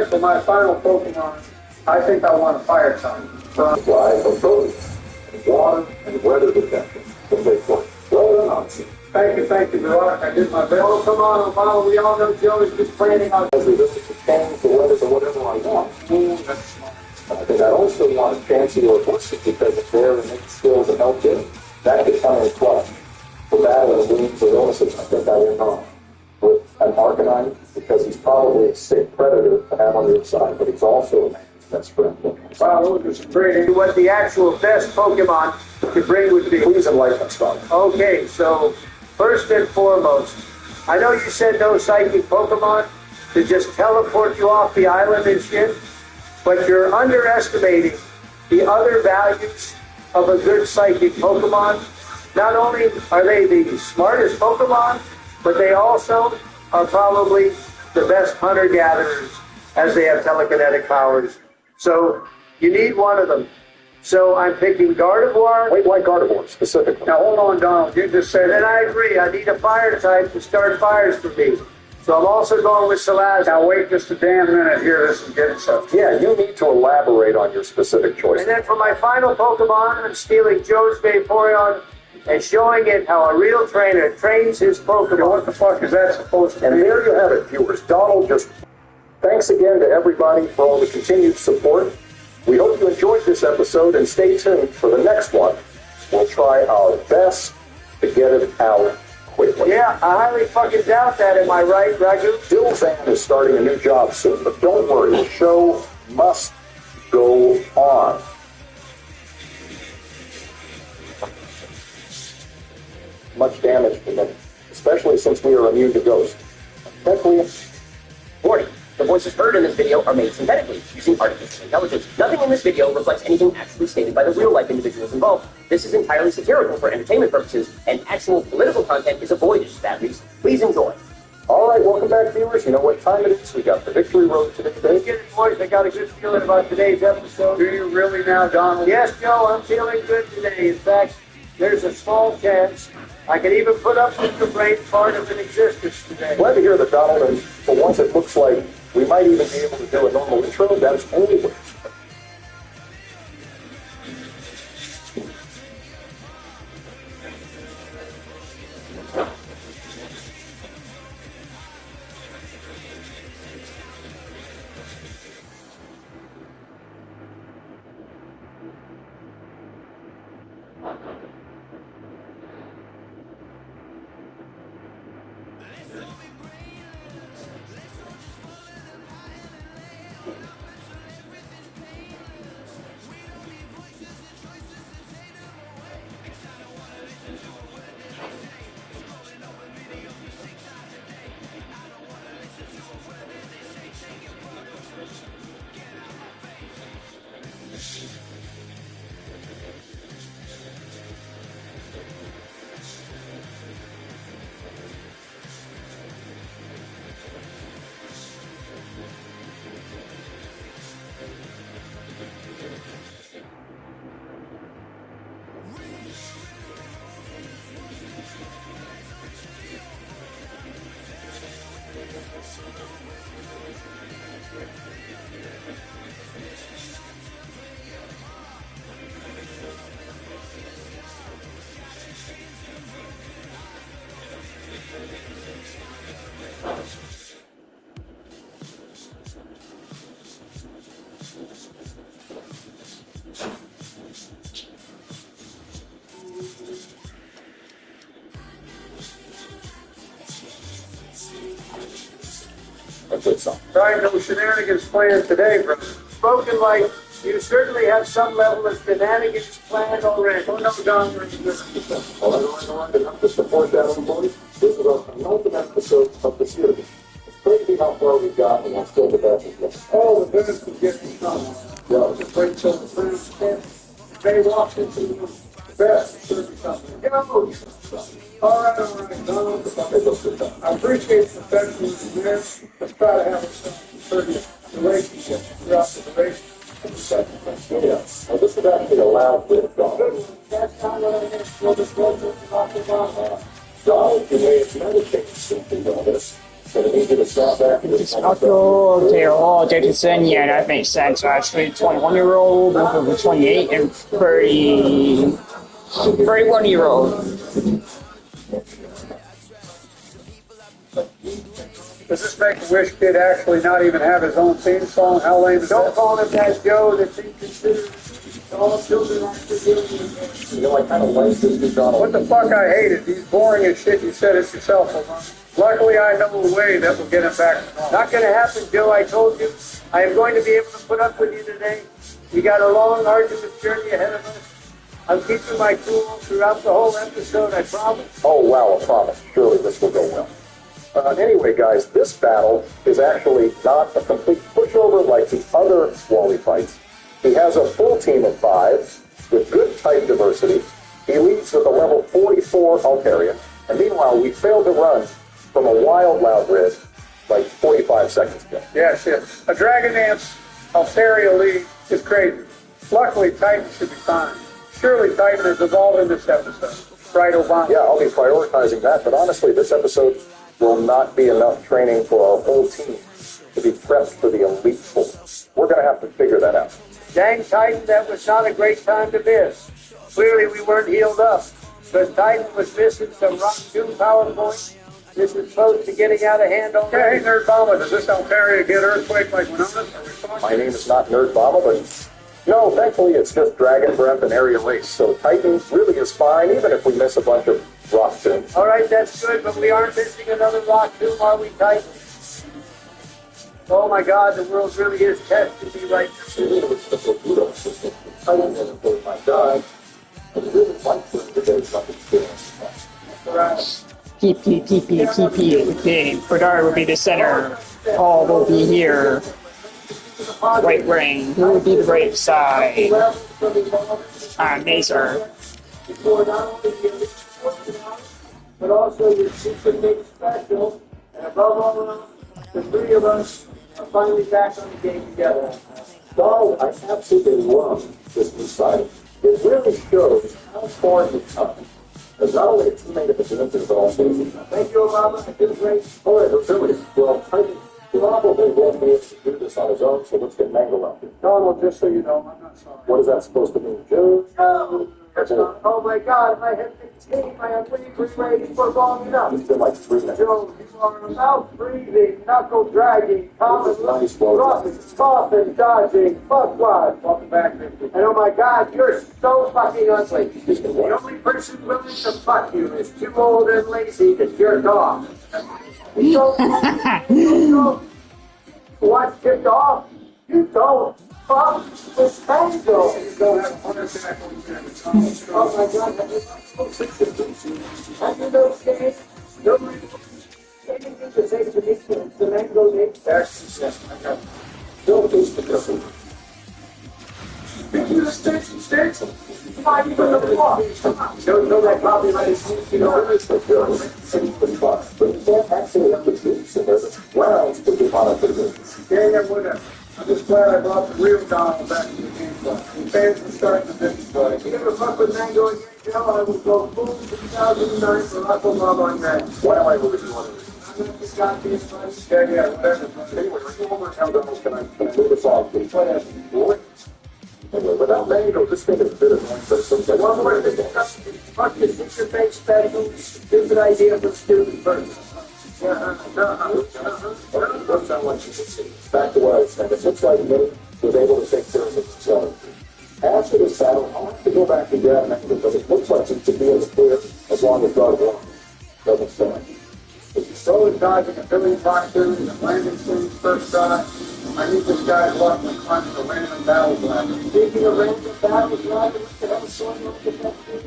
For my final Pokemon, I think I want a fire type. Supply of proteins, water, and weather protection. Thank you, Gerard. I did my best. Oh, come on, Obama. We all know Joe is just planning on Resistant to change the weather to whatever I want. That's smart. I think I also want Chansey or Bursey because of their innate skills and help him. That could come in clutch. For battling wounds or illnesses, I think I went on with an Arcanine because he's probably a sick predator to have on your side, but he's also a man's best friend. Wow, those are some great. What the actual best Pokemon to bring would be. Please enlighten us, Tom. Okay, so first and foremost, I know you said no psychic Pokemon to just teleport you off the island and shit, but you're underestimating the other values of a good psychic Pokemon. Not only are they the smartest Pokemon, but they also are probably the best hunter-gatherers as they have telekinetic powers. So you need one of them. So I'm picking Gardevoir. Wait, why Gardevoir specifically? Now hold on, Donald. You just said, and I agree. I need a fire type to start fires for me. So I'm also going with Salaz. Now wait just a damn minute here. This is getting stuff. Yeah, you need to elaborate on your specific choice. And then for my final Pokemon, I'm stealing Joe's Vaporeon and showing it how a real trainer trains his Pokemon. What the fuck is that supposed to be? And there you have it, viewers. Donald just... Thanks again to everybody for all the continued support. We hope you enjoyed this episode, and stay tuned for the next one. We'll try our best to get it out quickly. Yeah, I highly fucking doubt that. Am I right, Raghu? Bill Van is starting a new job soon, but don't worry, the show must go on. Much damage to many, especially since we are immune to ghosts. Thankfully, Warning. The voices heard in this video are made synthetically, using artificial intelligence. Nothing in this video reflects anything actually stated by the real-life individuals involved. This is entirely satirical for entertainment purposes, and actual political content is avoided for that reason. Please enjoy. All right, welcome back, viewers. You know what time it is. We got the Victory Road today. Let's get it, boys. I got a good feeling about today's episode. Do you really now, Donald? Yes, Joe, I'm feeling good today. In fact, there's a small chance I can even put up with the brain part of an existence today. Glad to hear that, Donald, and for once it looks like we might even be able to do a normal intro. That's only what a good song. Sorry, no shenanigans planned today, bro. Spoken like you certainly have some level of shenanigans planned already. Oh, no, Don, we're in this. Well, everyone, enough to support that, everybody. This is our penultimate episode of the series. It's crazy how far we've gotten, and that's still the best of this. Oh, the best is getting done. Yeah. Just wait till the first step. They walk into the best 30 something. Go! All right, Donald. I appreciate the professionalism there. Let's try to have a 30 relationship throughout the duration of the second. Yeah. Well, this is actually a loud bit, Donald. That's not what I meant. Well, this was talking about that. Donald, you may have meditated something on this. So they need you to snap back and just Taylor Davidson, yeah, that makes sense. Actually, 21-year-old, over 28, and 31-year-old. Does this Make-A-Wish kid actually not even have his own theme song? How lame is Don't that? call him that, Joe. That's inconsiderate. All children are forgiven. you know, I kind of like this new Donald. What the fuck? I hate it. He's boring as shit. You said it yourself, Lamont. Luckily, I know a way that will get him back to normal. Not going to happen, Joe. I told you. I am going to be able to put up with you today. We got a long, arduous journey ahead of us. I'm keeping my cool throughout the whole episode, I promise. Oh, wow, I promise. Surely this will go well. Anyway, guys, this battle is actually not a complete pushover like the other Wally fights. He has a full team of 5 with good type diversity. He leads with a level 44 Altarian. And meanwhile, we failed to run from a wild loud red like 45 seconds ago. Yeah, shit. A Dragon Dance Altaria league is crazy. Luckily, Titan should be fine. Surely Titan has evolved in this episode. Right, Obama? Yeah, I'll be prioritizing that, but honestly, this episode will not be enough training for our whole team to be prepped for the Elite Four. We're going to have to figure that out. Dang, Titan, that was not a great time to miss. Clearly, we weren't healed up. But Titan was missing some Rock 2 power points. This is close to getting out of hand Hey, already. Nerd Bomba, does this Altaria get earthquake like Winona? Are we talking? My name is not Nerd Bomba, but no, thankfully it's just Dragon Breath and Area Lace. So Titan really is fine, even if we miss a bunch of Rock Tombs. All right, that's good, but we aren't missing another Rock 2, are we, Titan? Oh, my God, the world really is testing me right now. Titan and my God, I really like this today's something PP. Bernard will be the center. Paul will be here. Right wing. Who will be the right side? Mazer. For not only the Elite Four tonight, but also your secret big special, and above all else, the 3 of us are finally back on the game together. Donald, I absolutely love this new site. It really shows how far you've come. As not only a teammate of the Panthers, but also Thank you, Obama. I feel great. all right, really, well, Titan probably won't be able to do this on his own, so let's get Mangle out here. Donald, just so you know, I'm not sorry. What is that supposed to mean, Joe? Oh my God, I have been taking my unwavering rage for long enough. It's been like 3 minutes. Joe, you are about breathing, knuckle dragging, common Nice, well done. coughing, dodging, fuck what? Welcome back, Victor. And oh my God, you're so fucking ugly. The only person willing to fuck you is too old and lazy to jerk off. You don't watch tipped off. You don't fuck with Tango. You don't have a heart attack when you have a Oh my God, that is so under those days, nobody anything to say to me the Mango Nick. That's I got Joe is the person. Not even the walk. Don't know that copyright is, you know, It's the girl, it's the box, but you can't actually have the truth, and there's grounds to be on it. yeah, whatever. I'm just glad I brought the real Donald back to the game club. The fans are starting to miss If you ever fuck with Mango again, Joe, I will go full 2009 for Russell Love on that. Why am I really doing it? I'm going to be goddamn funny. Yeah, whatever. Anyway, let's go over and how Donald's can I move this off, please? Whatever. Anyway, without Mango, this thing is a bit annoying, but sometimes One more thing, fuck the secret base special, stupid idea for stupid person. It doesn't sound like you succeed. Back to what I was saying. It looks like Minnie was able to take care of it himself. After this battle, I'll have to go back and grab Mango, because it looks like it should be in the clear as long as God wants. Doesn't sound. So is dodging a billion boxers and landing things first shot. I need this guy's luck when climbing the random battle flag. Speaking of random battles, Roger, what the hell's going on with that series?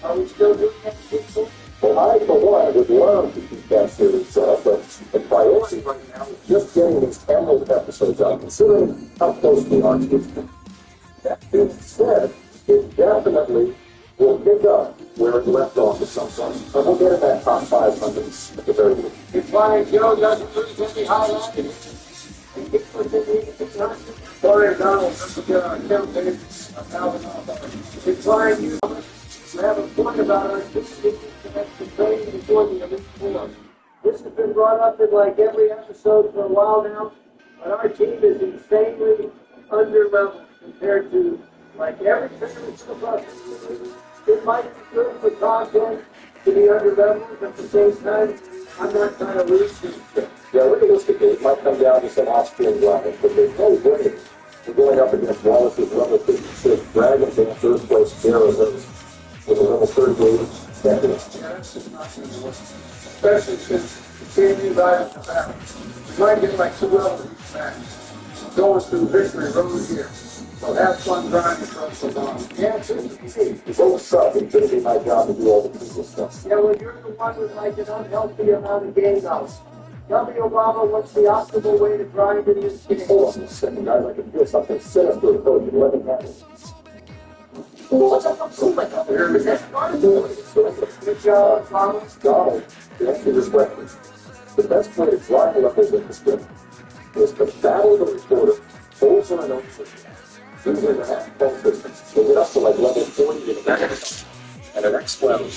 Are we still doing that people? Well, I, for one, would love to keep that series up, but the priority right now is just getting these Emerald episodes out, considering how close we are to it. That being said, it definitely will pick up where it left off at some point. But we'll get in that top 500 at the very least. It's why Joe doesn't lose any highlights. He gets within the 600. Sorry, Donald, just to get our account page $1,000. It's why you have a point about our 6 training before the Elite Four. This has been brought up something like every episode for a while now, but our team is insanely underleveled compared to like everything that's above. It might be good for content to be underleveled, but at the same time, I'm not trying to lose this. Yeah, realistically, it might come down to some Austrian driving, but there's no way we're going up against Wallace's level 56 Dragons in first place Arizona with a level 38 second. Yeah, that's just not going to work. Especially since Jamie's items are back. We might get like 2 levels each match. Going through victory road here. So have fun driving across the line. Yeah, it's easy. It's all suck. It's going to be my job to do all the people stuff. Yeah, well, you're the one with like an unhealthy amount of game house. Tell me, Obama, what's the optimal way to grind in this game? Hold on a second, guys. I can feel something sinister approaching. Let me have it. What's up? Oh my God, where is that? Good job, Thomas. Donald, to answer this question, the best way to drive levels in this game is to battle the reporter over and over. Using the half-ball system to get up to like level 40 in the back and an explode.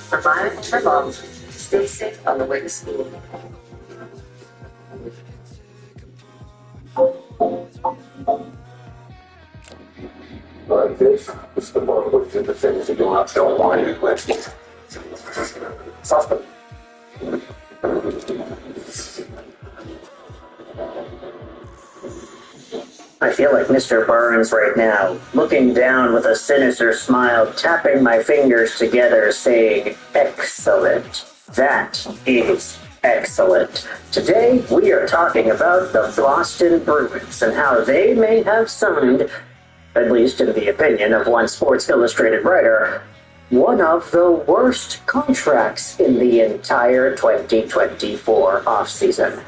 For mom, stay safe on the way to school. Alright, kids, this is the part where the things that go out don't want you to quit. Suspect. I feel like Mr. Burns right now, looking down with a sinister smile, tapping my fingers together, saying, "Excellent. That is excellent." Today, we are talking about the Boston Bruins and how they may have signed, at least in the opinion of one Sports Illustrated writer, one of the worst contracts in the entire 2024 offseason.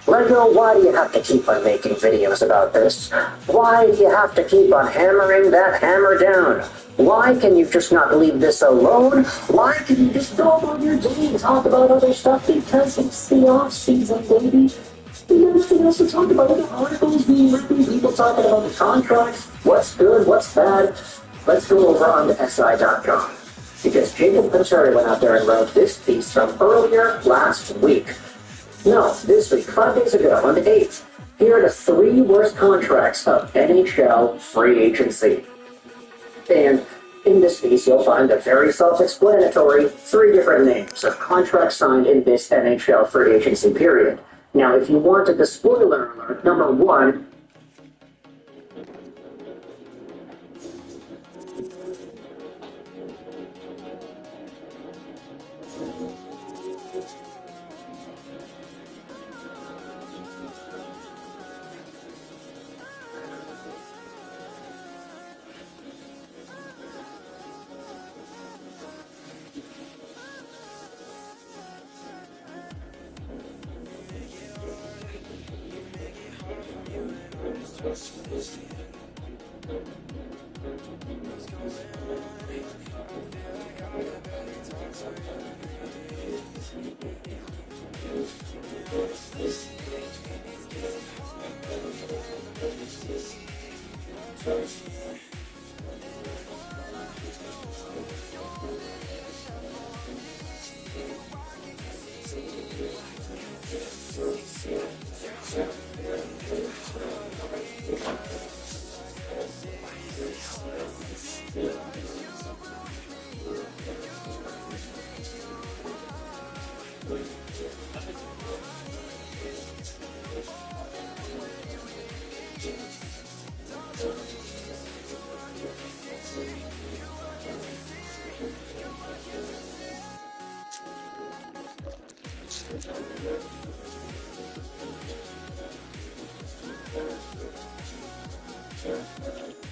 Lego, why do you have to keep on making videos about this? Why do you have to keep on hammering that hammer down? Why can you just not leave this alone? Why can you just go about your day and talk about other stuff? Because it's the off-season, baby. There's nothing else to talk about. The articles being written, people talking about the contracts, what's good, what's bad. Let's go over on to SI.com. Because Jacob Pansari went out there and wrote this piece from earlier last week. No, this week, 5 days ago, on the 8th. Here are the 3 worst contracts of NHL free agency. And in this piece, you'll find a very self-explanatory 3 different names of contracts signed in this NHL free agency period. Now, if you wanted the spoiler alert, number 1,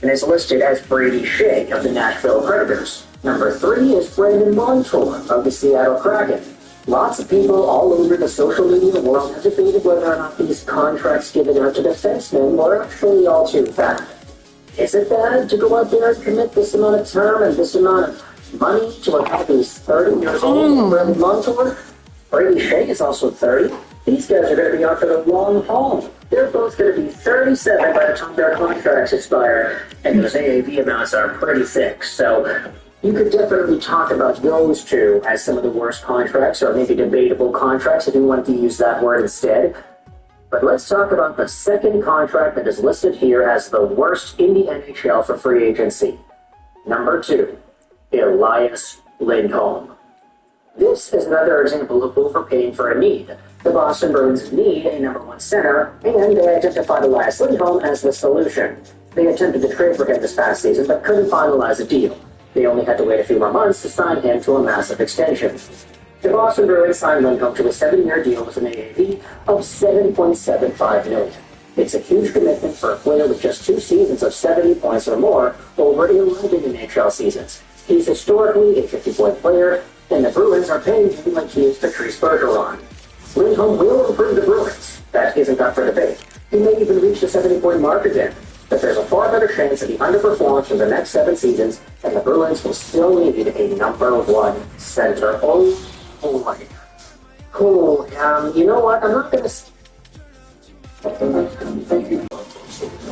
and is listed as Brady Shea of the Nashville Predators. Number 3 is Brandon Montour of the Seattle Kraken. Lots of people all over the social media world have debated whether or not these contracts given out to defensemen were actually all too bad. Is it bad to go out there and commit this amount of term and this amount of money to a guy who's 30 years old, Brandon Montour? Brady Shea is also 30. These guys are going to be out for the long haul. They're both going to be 37 by the time their contracts expire, and those AAV amounts are pretty thick. So you could definitely talk about those two as some of the worst contracts, or maybe debatable contracts if you wanted to use that word instead. But let's talk about the second contract that is listed here as the worst in the NHL for free agency. Number 2, Elias Lindholm. This is another example of overpaying for a need. The Boston Bruins need a number 1 center, and they identified Elias Lindholm as the solution. They attempted to trade for him this past season, but couldn't finalize a deal. They only had to wait a few more months to sign him to a massive extension. The Boston Bruins signed Lindholm to a 7-year deal with an AAV of $7.75 million. It's a huge commitment for a player with just 2 seasons of 70 points or more over 11 NHL seasons. He's historically a 50-point player, and the Bruins are paying him like he is Patrice Bergeron. Lindholm will improve the Bruins. That isn't up for debate. He may even reach the 70-point mark again, but there's a far better chance that he underperforms for the next 7 seasons, and the Bruins will still need a number 1 center. Oh my. You know what? I'm not going to...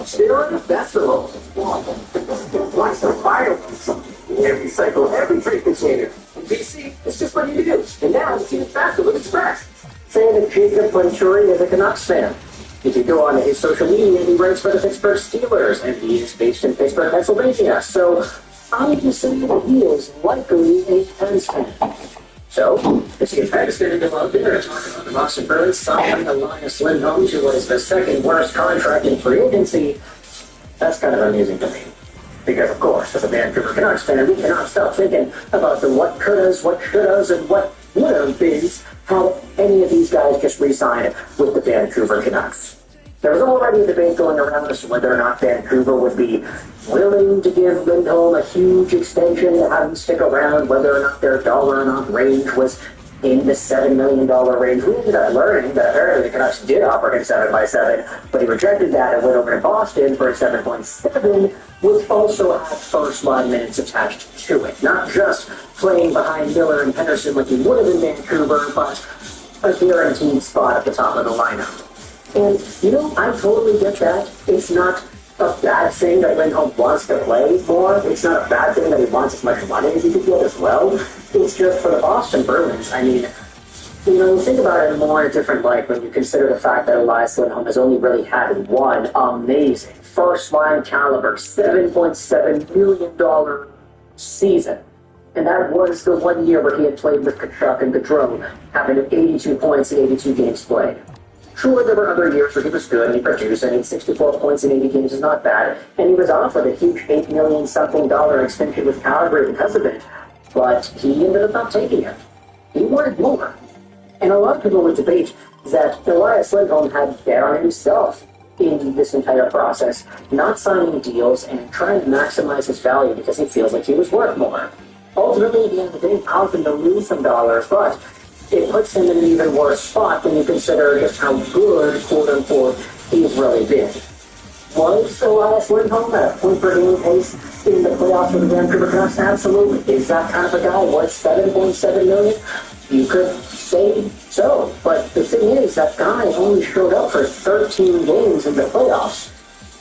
Stealing vegetables. Watch the fireworks. Every cycle, every drink container. In BC, it's just what you do. And now it's even faster with Express. Saying that Jacob Venturi is a Canucks fan. If you go on his social media, he writes for the Pittsburgh Steelers, and he is based in Pittsburgh, Pennsylvania. So I can say that he is likely a Pens fan. So, if you had to spend a out there talking about the Boston Bruins signing Elias Lindholm to what is the second worst contract in free agency, that's kind of amusing to me. Because, of course, as a Vancouver Canucks fan, we cannot stop thinking about the what couldas, what shouldas, and what would-have beens had any of these guys just re-signed with the Vancouver Canucks. There was already a debate going around as to whether or not Vancouver would be willing to give Lindholm a huge extension to have him stick around, whether or not their dollar amount range was in the $7 million range. We ended up learning that apparently the Canucks did offer him 7 by 7, but he rejected that and went over to Boston for a 7.7, which also had first-line minutes attached to it. Not just playing behind Miller and Henderson like he would have in Vancouver, but a guaranteed spot at the top of the lineup. And, I totally get that. It's not a bad thing that Lindholm wants to play more. It's not a bad thing that he wants as much money as he could get as well. It's just for the Boston Bruins. I mean, think about it more in a different light when you consider the fact that Elias Lindholm has only really had one amazing first-line caliber $7.7 million season. And that was the 1 year where he had played with Tkachuk and Gaudreau, having 82 points in 82 games played. Sure, there were other years where he was good and he produced. 64 points in 80 games is not bad. And he was offered a huge $8 million something extension with Calgary because of it. But he ended up not taking it. He wanted more. And a lot of people would debate that Elias Lindholm had bet on himself in this entire process, not signing deals and trying to maximize his value because he feels like he was worth more. Ultimately, at the end of the day, hoping to lose some dollars, but it puts him in an even worse spot when you consider just how good, quote-unquote, he's really been. Was Elias Lindholm at a point-per-game pace in the playoffs for the Vancouver Canucks? Absolutely. Is that kind of a guy worth $7.7 million? You could say so. But the thing is, that guy only showed up for 13 games in the playoffs.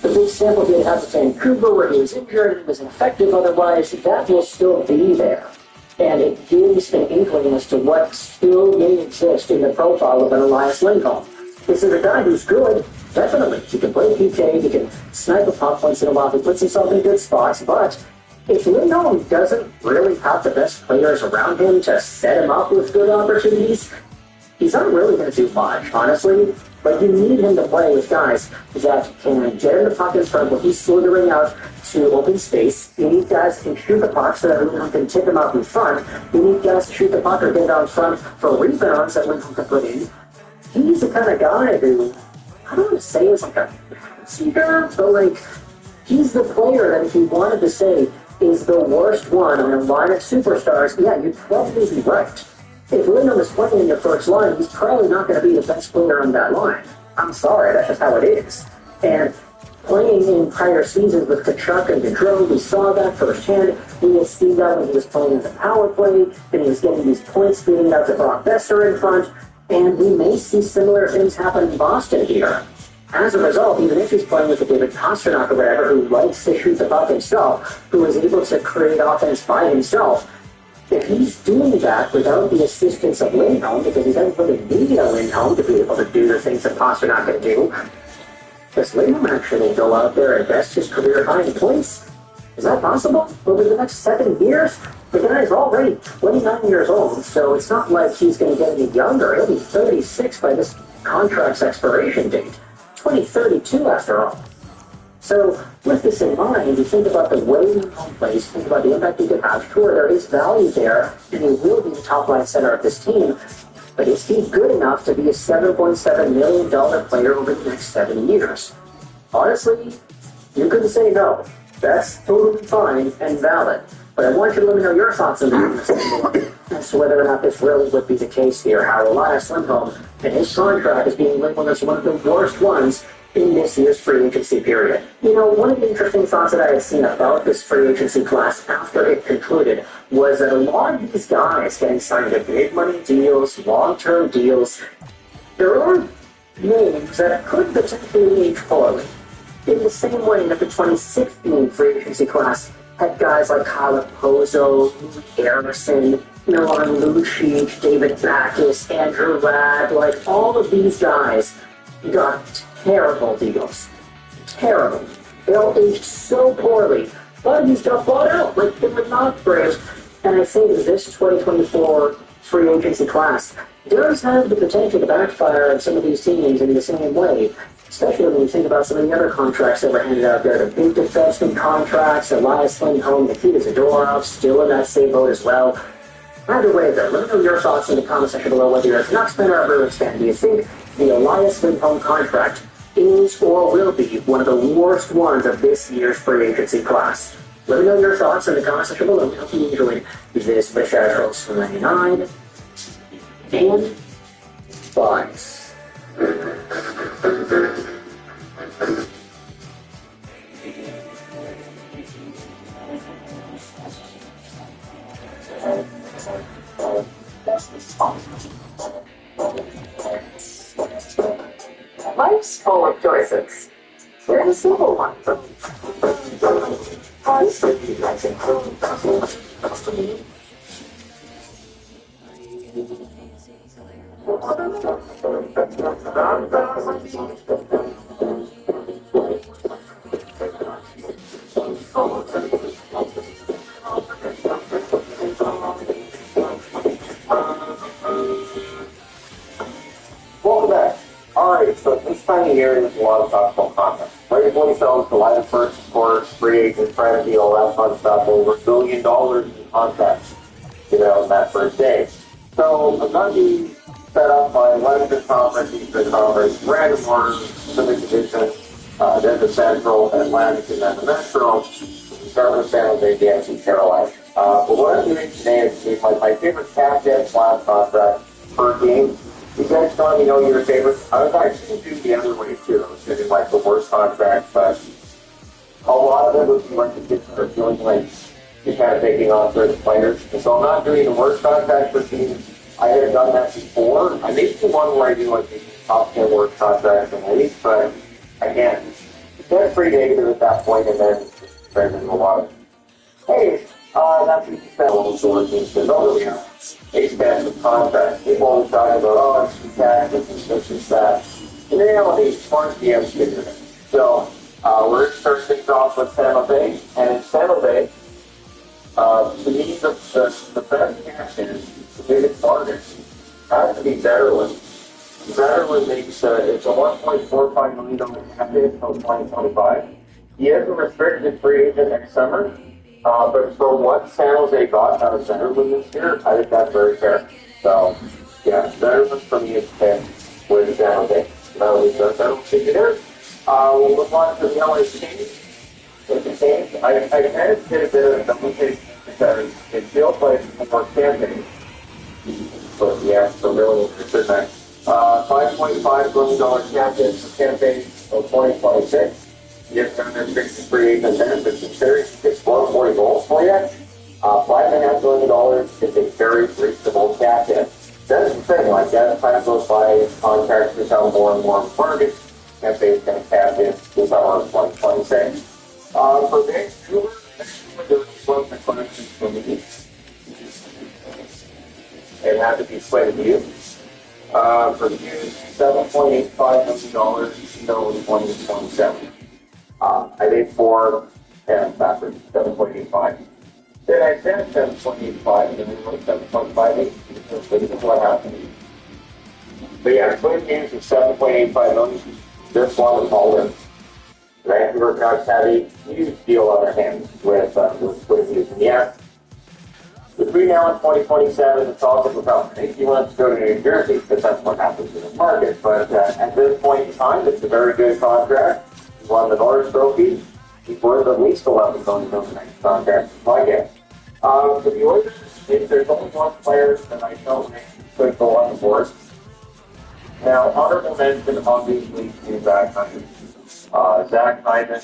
The big sample he had with Vancouver, where he was injured and was ineffective otherwise, that will still be there. And it gives an inkling as to what still may exist in the profile of an Elias Lindholm. This is a guy who's good, definitely. He can play PK, he can snipe a puck once in a while, he puts himself in good spots, but if Lindholm doesn't really have the best players around him to set him up with good opportunities, he's not really going to do much, honestly. But you need him to play with guys that can get in the puck in front when he's slithering out to open space. You need guys who can shoot the puck so that Lindholm can tip him out in front. You need guys to shoot the puck or get out front for rebounds that Lindholm can put in. He's the kind of guy who, I don't want to say is like a seeker, but he's the player that if you wanted to say is the worst one on a line of superstars, yeah, you'd probably be right. If Lindholm is playing in your first line, he's probably not going to be the best player on that line. I'm sorry, that's just how it is. And playing in prior seasons with Tkachuk and Gaudreau, we saw that firsthand. We had seen that when he was playing in the power play, and he was getting these points beating out to Brock Besser in front. And we may see similar things happen in Boston here. As a result, even if he's playing with a David Pastrnak or whatever, who likes to shoot the puck himself, who is able to create offense by himself, if he's doing that without the assistance of Lindholm, because he doesn't really need a Lindholm to be able to do the things that Pastrnak can do, does Lindholm actually go out there and best his career high in points? Is that possible? Over the next 7 years? The guy is already 29 years old, so it's not like he's going to get any younger. He'll be 36 by this contract's expiration date. 2032 after all. So, with this in mind, you think about the way Lindholm plays, think about the impact he could have. Sure, there is value there, and he will be the top-line center of this team, but is he good enough to be a $7.7 million player over the next 7 years? Honestly, you couldn't say no. That's totally fine and valid. But I want you to let me know your thoughts on that as to whether or not this really would be the case here. How Elias Lindholm and his contract is being labeled as one of the worst ones in this year's free agency period. You know, one of the interesting thoughts that I had seen about this free agency class after it concluded was that a lot of these guys getting signed to big money deals, long-term deals, there are names that could potentially age poorly. In the same way that the 2016 free agency class had guys like Kyle Pozo, Harrison, Milan Lucic, David Backus, Andrew Ladd, like all of these guys got terrible deals. Terrible. They all aged so poorly. A lot of these got bought out, like they were not great. And I think this 2024 free agency class does have the potential to backfire on some of these teams in the same way. Especially when you think about some of the other contracts that were handed out there, the big defenseman contracts, Elias Lindholm, Nikita Zadorov, still in that same boat as well. Either way, though, let me know your thoughts in the comment section below, whether you're a Canucks fan or a Bruins fan. Do you think the Elias Lindholm contract is or will be one of the worst ones of this year's free agency class? Let me know your thoughts in the comment section below. I hope you enjoyed this Bishop Rolls from 99 and Buys. Life's full of choices. Here's a simple one. Welcome back. Alright, so this time of year there's a lot of basketball content. Right before we sell July the 1st, of course, free agents, trying to deal, all that fun stuff, over $1 billion in contracts, that first day. So I'm going to be set up by Western Conference, Eastern Conference, random order, Pacific Division, then the Central, Atlantic, and then the Metro. Start with San Jose, DMC, Carolina. But what I'm doing today is to my favorite cap debt slash contract per game. You guys probably know your favorite. I was actually going to do the other way too. I was going to do like the worst contract, but a lot of it would be like the kids that are feeling like you're kind of taking on certain players. And so I'm not doing the worst contract per team. I had done that before. I may do one where I do like the top 10 worst contracts in the league, but I can't. Get 3 days at that point, and then there's a lot of, hey, that's what you spend on sort of things. They don't really have expensive contracts. People always talk about, oh, it's taxes, this and that. In reality, smart DMs get it. So, we're going to start things off with San Jose. And in San Jose, to me, the best cash is the biggest target has to be Zetterlund. Zetterlund makes it's a $1.45 million cap hit until 2025. He is a restricted free agent next summer. But for what San Jose got out of Zetterlund this year, I think that's very fair. So, yeah, Zetterlund for me is 10 with San Jose. That'll be the Zetterlund figure there. We'll move on to the LA Kings. With the Kings, I kind of did a bit of a double take because it feels like more campaign. But yeah, so really interested in that. $5.5 billion cap hit for campaign of 2026. Yes, they're fixing free agent benefits and series. It's 40 goals for you. $5.5 billion is a very reasonable cap hit. That's the thing, like, as time goes by, contracts become more and more important. Campaign's going to cap in the summer of 2026. For Vancouver, there wasn't a question for me. It had to be split with you. For you, $7.85 million until 2027. I think backwards, 7.85. Then I said 7.85, and then we went 7.58. This is what happened. But yeah, 20 games with 7.85 million. This one was all in. Vancouver Canucks had a huge deal on their hands with Hughes. And yeah, between now and 2027, it's all different company. He wants to go to New Jersey because that's what happens in the market. But at this point in time, it's a very good contract. He won the Norris Trophy. He's worth at least $11 million on the next contract, I guess. For the Oilers, if there's only one player that I don't think could go on the board. Now, honorable mention, obviously, to Zach Hyman. Zach Hyman,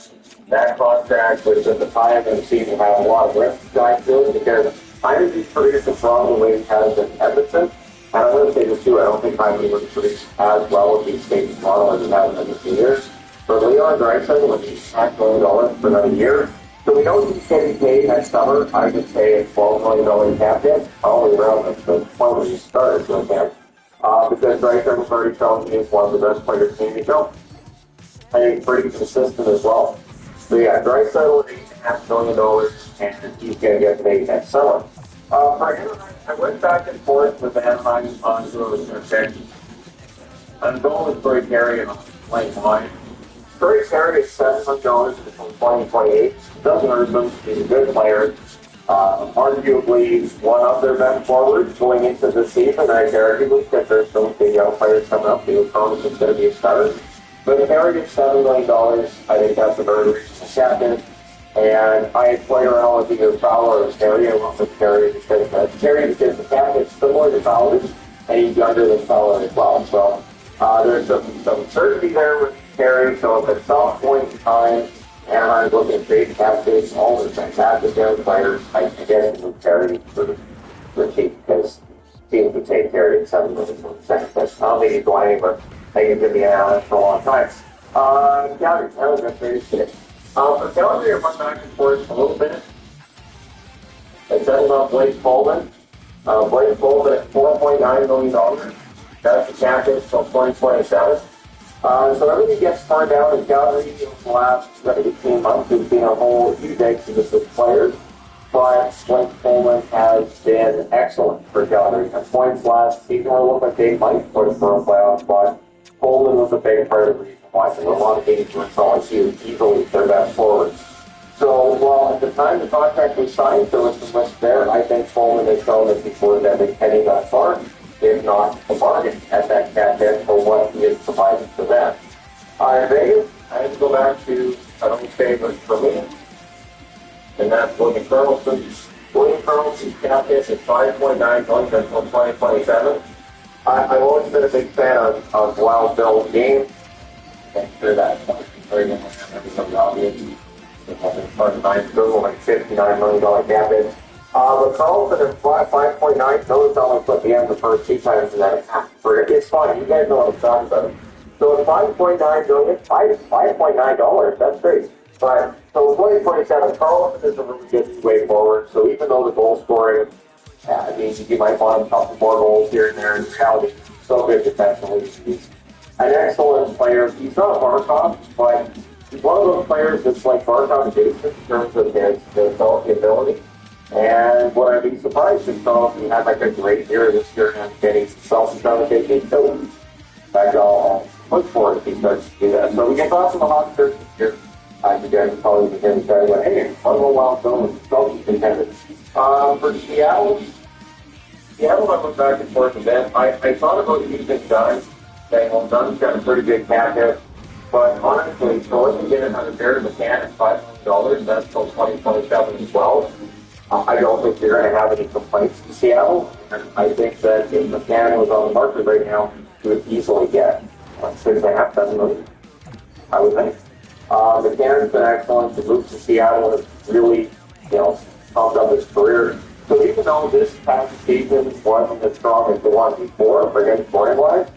that contract was at the time and seemed to have a lot of risk tied to it because Hyman has produced as strong the way he has in Edmonton. And I'm going to say this too, I don't think Hyman would produce as well if he stayed in Toronto as he has in the 2 years. For Leon Draisaitl, with his $5 million for another year, so we know he's getting paid next summer. I would say a $12 million cap hit, probably around the point where you started with him. Because Draisaitl was already shown he is one of the best players in the NHL. I think pretty consistent as well. So yeah, Draisaitl $8.5 million, and he's going to get paid next summer. For Anaheim, I went back and forth with Anaheim on who I was going to pick. I'm going with Troy Terry on lane line. Troy Terry is $7 million until 2028. Doesn't hurt him. He's a good player. Arguably one of their best forwards going into the season. I arguably because there's some big young players coming up. He was promised it's going to be a starter. But Terry gets $7 million. I think that's a very reasonable captain. And I play around with either Fowler or Terry. I went with Terry because the captain is similar to Fowler, and he's younger than Fowler as well. So there's some certainty there with Terry. So if at some point in time, Anaheim's looking at trade captains, all the fantastic young players, I guess with Terry for cheap because teams would take Terry at $7 million for the second best. I don't think he's going anywhere. I think he's going to be in Anaheim for a long time. Calgary, that was a pretty shit. For Calgary, I went back and forth a little bit. I settled on Blake Coleman. Blake Coleman at $4.9 million. That's the cap hit until 2027. So everything gets turned down in Calgary in the last 18 months. We've seen a whole huge exodus of players. But Blake Coleman has been excellent for Calgary. At points last season, it looked like they might push for a playoff spot. Coleman was a big part of the reason why there were a lot of games where he was easily their best forward. So while at the time the contract was signed, there was some risk there. I think Coleman has shown that before that they're heading that far. If not a bargain at that cap hit for what he has provided for them. In Vegas, I had to go back to an old favorite for me, and that's William Karlsson. William Karlsson's cap hit is $5.9 million until 2027. I've always been a big fan of Wild Bill's game. I'm sure that's very obvious. Part of 9 Google, like $59 million cap hit. But Karlsson at 5.9, notice how I put the end the first 2 times and then it's fine. You guys know what I'm talking about. So at $5.9 million, $5.9, that's great. But so 2027, Karlsson is a really good way forward. So even though the goal scoring, you might want a couple more goals here and there. In reality, he's so good defensively. He's an excellent player. He's not Barkov, but he's one of those players that's like Barkov adjacent in terms of his ability. And what I'd be surprised if he had like a great year this year and getting himself trying to take it to him. I'll look for it if he starts to do that. So we get lots of the hot shirts this year. You guys will probably begin to start going, hey, one more wild film is so contended. For Seattle, I went back and forth a bit. I thought about using Dunn. Okay, well, Dunn's got a pretty big cap hit. But honestly, so if you get another Barry McCann at $5 million, that's till 2027 as well. I don't think you're going to have any complaints in Seattle. And I think that if McCann was on the market right now, he would easily get $6.5 million, I would think. McCann's been excellent. The move to Seattle has really, pumped up his career. So even though this past season wasn't as strong as the one before, against scoring-wise,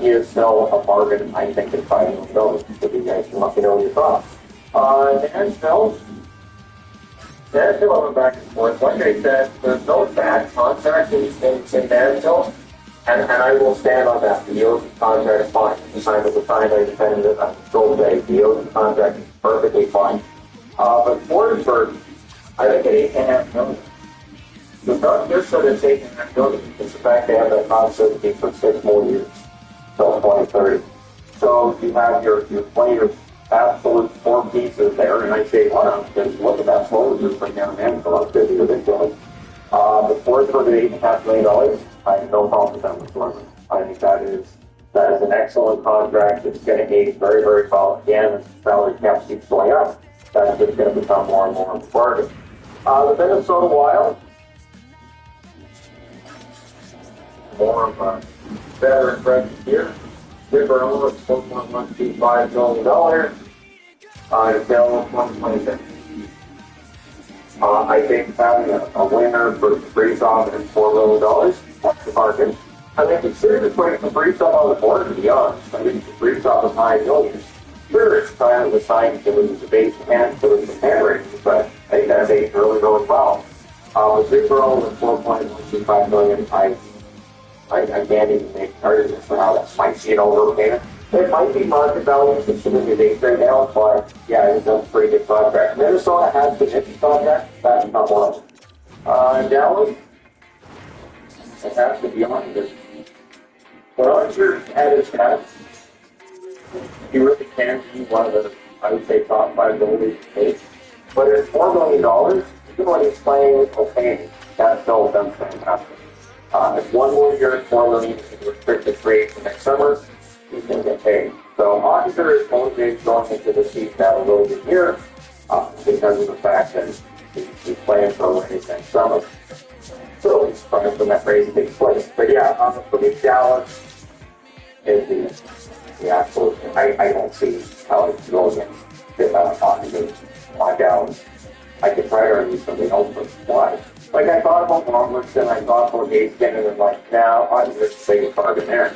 he is still a bargain, I think, at $5 million. So you guys can let me know your thoughts. Nashville, I went back and forth. Like I said, there's no bad contract in Nashville, and I will stand on that. The Yogi contract is fine. He signed with the sign, I defended it. I'm still saying the Yogi contract is perfectly fine. But Forsberg, I think at $8.5 million. It's not just that it's $8.5 million, it's the fact they have that non-certainty for 6 more years, till 2030. So you have your player absolute 4 pieces there, and I say, wow, because look at that forward group right now in Nashville. That's pretty ridiculous. The Forsberg at $8.5 million, I have no problem with that whatsoever. I think that is an excellent contract. It's going to age very, very well. Again, as the salary cap keeps going up, that's just going to become more and more important. The Minnesota Wild, more of a veteran presence here. Zipper over $4.125 million until 2026. I think having a winner for Kaprizov at $4 million, that's the market. I mean, consider the putting Kaprizov on the board, to be honest. I mean, Kaprizov is $9 million. Sure, it's kind of the sign to lose the base hand, to lose the hand rating, but I think that's really going well. With Zipper over $4.125 million, I can't even make arguments for how that might be an overpayment. It might be market value considering the date right now, but yeah, it's a pretty good contract. Minnesota has the Nicky contract, that's not one of them. Dallas, it has to be honest. When Archer at his best, he really can be one of the, I would say, top 5 goalies in the league. But at $4 million, even when he's playing okay, that still does fantastic. If 1 more year at $4 million is restricted free for next summer, he's going to get paid. So Oscar is motivated going into the season now a little bit here because of the fact that he's playing for a raise next summer. So he's trying from that raise takes place. But yeah, for me, Dallas is the absolute. I don't see how it can go against the amount of talking on Dallas. I could try to argue something else, but why? Like, I thought about Robertson, I thought about Gabe Skinner, and like, now I'm just saying bargain there.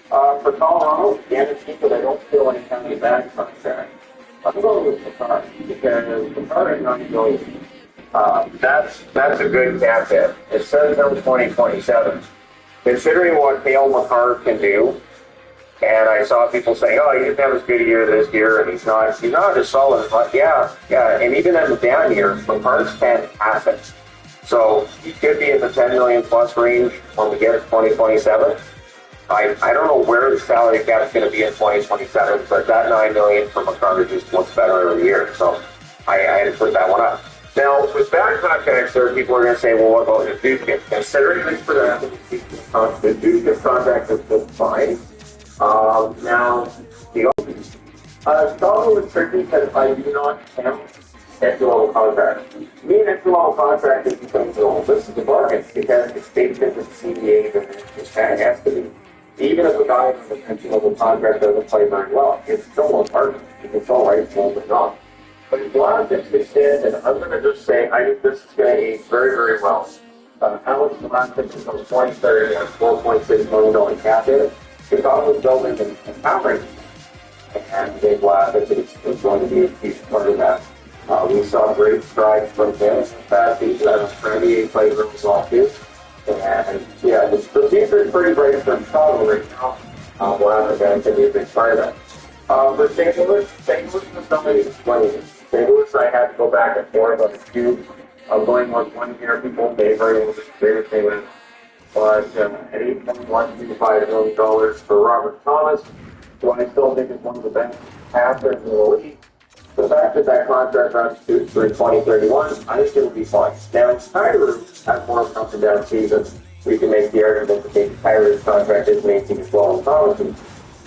For Colorado, again, it's because I don't feel any kind of bad contract. I'm going with Picard, because Picard is not going. That's a good cap hit. It says until 2027. Considering what Hale McCarr can do, and I saw people saying, oh, he didn't have as good a year this year, and he's not as solid. But yeah, and even in the down year, McCarr's fantastic. So he could be in the $10 million plus range when we get to 2027. I don't know where the salary cap is going to be in 2027, but that $9 million for McCarr just looks better every year. So I had to put that one up. Now, with bad contracts, there are people who are going to say, well, what about the Duke? Considering this for that, the Duke contract is just fine. Now, the Chicago is tricky because I do not count entry-level contract. Me, an entry-level contract is because this is a bargain because it's baked into the CBA and it kind of has to be. Even if a guy with an entry-level contract doesn't play very well, it's still a bargain. You can still write for but not. But if you want to extend, and I'm going to just say, I think this is going to age very, very well. Alex Galactic is on 2030 and $4.6 million cap hit. Chicago's building and powering. And Dave Galactic is going to be a huge part of that. We saw great strides from him this past season. I was 38 played really well too. And yeah, the future is pretty bright for Chicago right now. We'll have to be a big part of that. For St. Louis is somebody who's playing. St. Louis, I had to go back and forth on the cube. I'm going with 1 year. People may very well disagree with me, but at $8.125 million for Robert Thomas, who I still think is one of the best passers in the league. The fact that that contract runs through 2031, I think it'll be fine. Now, if Tyler has more of an up and down season, we can make the argument that maybe Tyler's contract is making as well as Thomas's.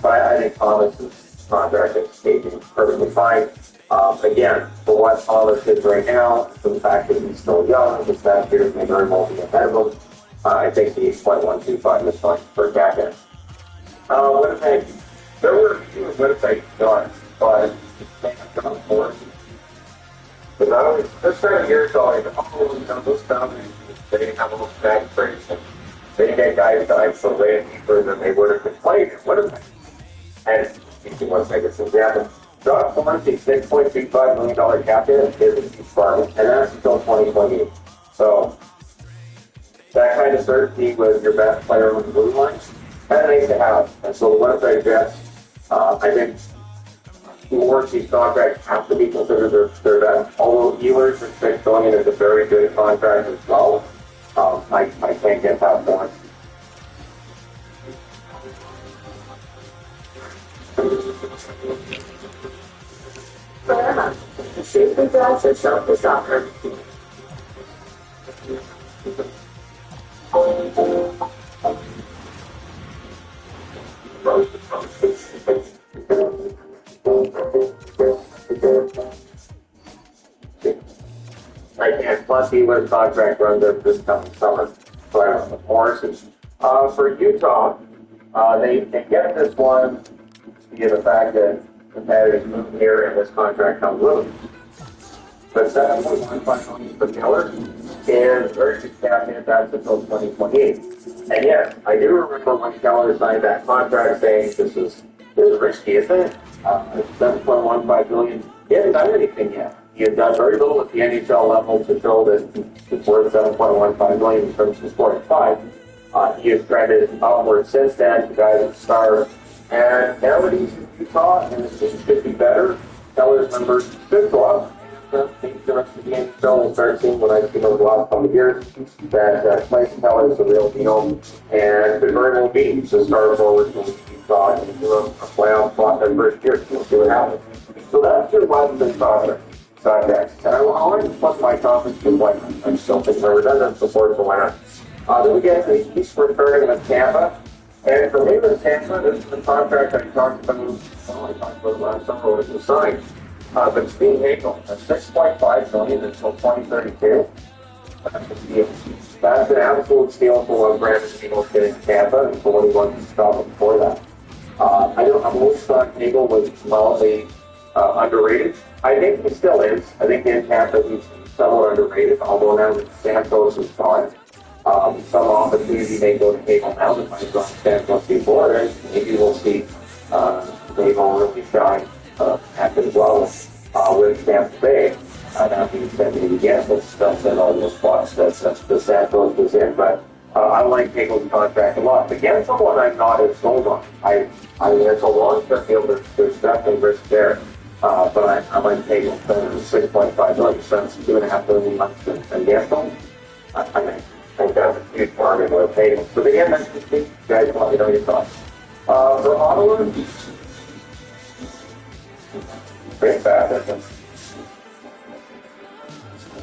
But I think Thomas's contract is staging perfectly fine. Again, for what Thomas is right now, for the fact that he's still young, the staff here may very well be ahead of him. I think the 8.125 is fine for Captain. Winnipeg, there were a few Winnipeg guards, but they have gone for it. Because I was this time of year going, oh, you know, those boundaries, they didn't have a little bad breaks. And they get guys died so way deeper than they would have been played. It would have been. And you want to make this example. John Forman's $6.25 million cap hit is a Spartan, and that's until 2028. So that kind of certainty with your best player on the blue line, kind of nice to have. And so the Winnipeg Jets, I think these contracts have to be considered their best. Although Ehlers and $6 billion is a very good contract as well. I can't get that point. Burma safely drives herself to soccer. Plus Ehlers' contract runs up this coming summer. So I don't know, Morrison's. For Utah, they get this one via the fact that competitors move here and this contract comes with it. But $7.15 million for Keller is very good cap hit. That's until 2028. And yes, I do remember when Keller signed that contract saying this is risky, isn't it? $7.15 billion. He hasn't done anything yet. He has done very little at the NHL level to show that it's worth $7.15 million in terms of scoring five. He has trended upward since then. The guy that's star. And now that he's in Utah and his team should be better, Keller's numbers should go up. And I think the rest of the NHL will start seeing what I've seen over the last couple of years, that Clayton Keller is the real deal. And the very will be to start forward in Utah and do a playoff spot that first year. We'll see what happens. So that's your Washington contracts. And I want to put my confidence in what I'm still thinking we're redundant support the winner. Then we get the East returning with Tampa. And for me with Tampa, this is the contract I talked about, I talked about last summer when it was signed. But Steve Hagel, at $6.5 million until 2032. That's an absolute steal for what Brandon Hagel did in Tampa and for what he wanted to stop before that. I've always thought Hagel was mildly underrated. I think he still is. I think in Tampa he's somewhat underrated, although now that Santos is gone. Some opportunity may go to Hagel now that might have gone to Santos before, and maybe we'll see Hagel really shine as well with Tampa Bay. That being said, maybe yes, let's stuff in all those spots that the Santos was in, but I like Hagel's contract a lot. Again, someone I'm not as sold on. I mean, it's a long-term deal. There's definitely risk there. But I might pay $6.5 million cents, $2.5 million months and Gaston. I think that's a huge bargain with paying. But again, that's just me. You guys let me know your thoughts. For Ottawa, pretty bad, isn't it?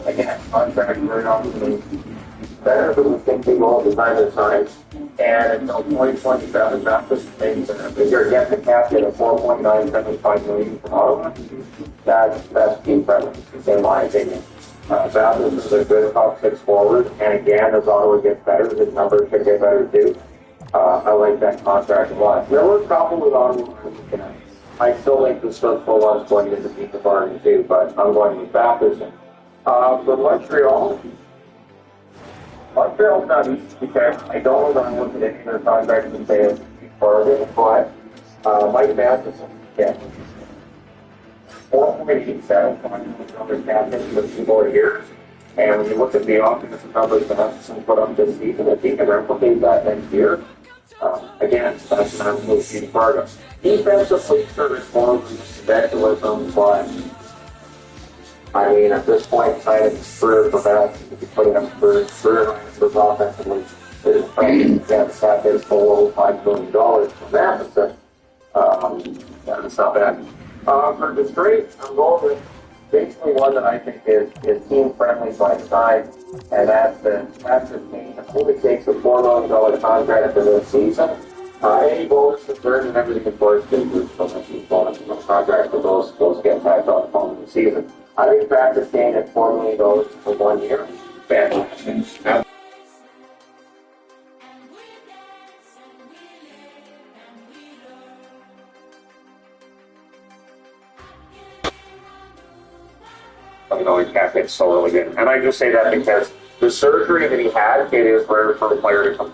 Again, contract very often better, but we think they all the time at times. And until 2027, that's the thing. If you're getting the cap hit of $4.975 million from Ottawa, that's team friendly, in my opinion. Bathurst is a good top six forward, and again, as Ottawa gets better, his numbers should get better too. I like that contract a lot. There were a couple with Ottawa. I still think the Circle one's going to beat the bargain too, but I'm going with Bathurst. For Montreal's not easy because I don't want to look at any of their contracts and say it's bargain, but Mike Matheson, yeah. 4.87 numbers captain for 2 more years. And when you look at the offensive numbers that Matheson put up this season, if he can replicate that next year, again, that's an absolute huge bargain. Defensively, sure, it's more of speculation, but I mean, at this point in time, it's career for that. If you're putting up career numbers offensively, that's that is below $5 million for Matheson. That's not bad. For Detroit, I'm going with basically one that I think is team friendly by design, and that's the team. It only takes a $4 million contract for this season. Any bonus return and everything, of course, is so much bonus contract, but those get tacked on the following season. I think practice gain at $4 million for 1 year. Fantastic. You know, hit so early in. And I just say that because the surgery that he had, it is rare for a player to come.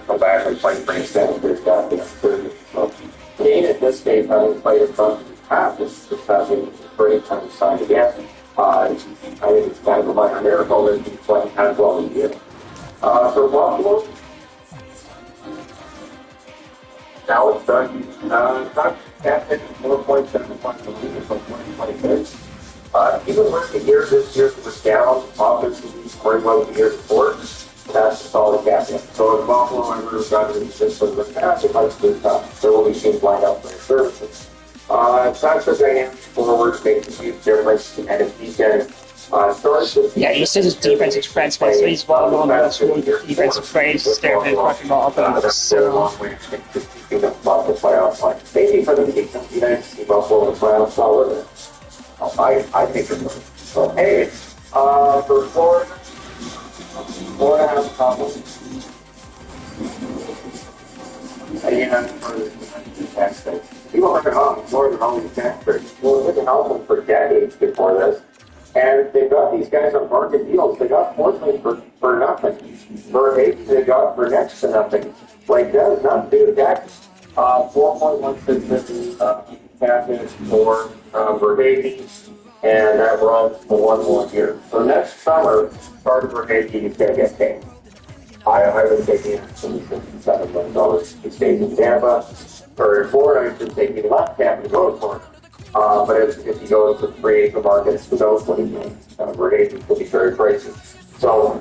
Go back and play for extended. There's got to be a 30. So, Kane at this stage, having played in front of half, is having a great time to sign again. I think it's kind of a minor miracle that he's playing as well as he did. For Buffalo, now it's done. Not captain, 4.7 points a league from 2026. Even with the year this year was down, offensively scoring well the year before. That's a solid captain. So if Buffalo ever got into the system with pass, it might be tough. There will be teams lined up for their services. Such a dynamic forward makes a huge difference, and if he can start with... Yeah, he's just a defensive defenseman, so he's one of those really defensive players to stay with his fucking offense. So... the playoff line. Maybe for the season, you know, see Buffalo in the playoffs solid. I think it will. So, hey, for Florida has a problem. And for the tax rate. People are going Florida only tax rates. Well, they've been helping for decades before this. And they've got these guys on market deals. They got Portland for nothing. Verhaeghe they got for next to nothing. Like, that is not due to tax. 4.1650 package for Verhaeghe, and that runs for 1 more year. So next summer, part of Verhaeghe is going to get paid. I would take the $57 million. He stays in Tampa, or in Florida, I should say he left Tampa to go to Florida. But if he goes to the free agent market, who knows what he means. Verhaeghe will be very pricey. So